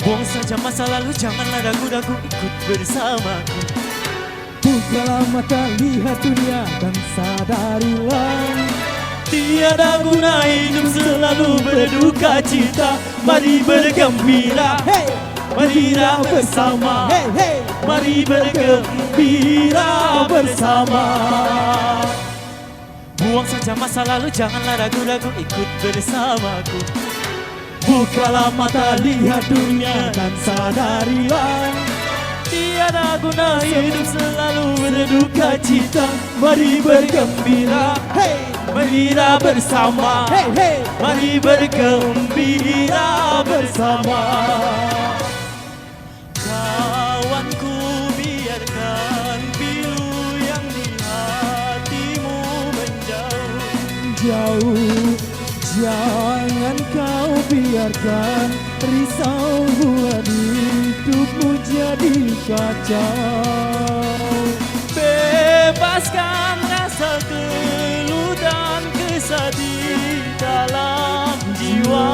Buang saja masa lalu, janganlah ragu-ragu, ikut bersamaku. Bukalah mata, lihat dunia dan sadarilah Tiada guna hidup selalu berduka cita. Mari bergembira, hey, marilah bersama. hey, hey. Mari bergembira bersama. Buang saja masa lalu, janganlah ragu-ragu, ikut bersamaku. Bukalah mata, lihat dunia dan sadarilah Tiada guna hidup selalu berduka cita. Mari bergembira, hey, marilah bersama. hey, hey. Mari bergembira bersama. Kawanku, biarkan pilu yang di hatimu menjauh. Jauh, jangan kau biarkan risau buat hidupmu jadi kacau. Bebaskan rasa keluh dan kesah di dalam jiwa.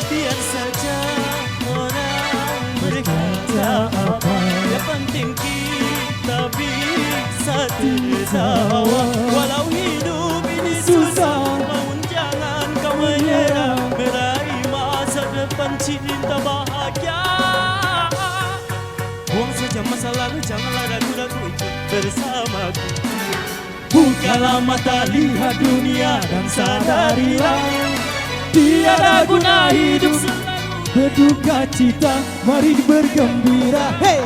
Biar saja orang berkata apa, yang penting kita bisa tertawa. Walau hidup ini susah, namun jangan kau menyerah, meraih masa depan cinta bahagia. Buang saja masa lalu, janganlah ragu-ragu, ikut bersamaku. Bukalah mata, lihat dunia dan sadarilah Tiada guna hidup selalu berduka cita. Mari bergembira, hey,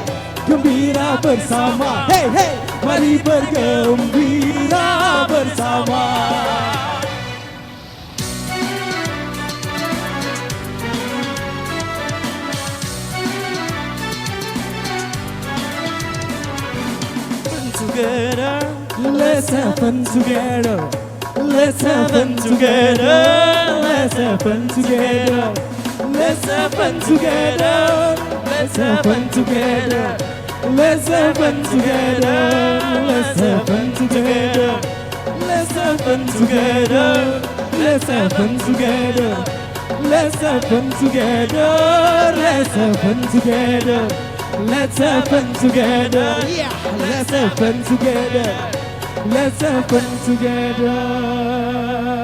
gembira bersama, hey, hey. Mari bergembira bersama. together. Let's have fun together. Let's have fun together. Let's have fun together. Let's have fun together. Let's have fun together. Let's have fun together. Let's have fun together. Let's have fun together. Let's have fun together. Let's have fun together. Let's have fun together. Let's have fun together. Yeah. Let's have fun together. Let's have fun together.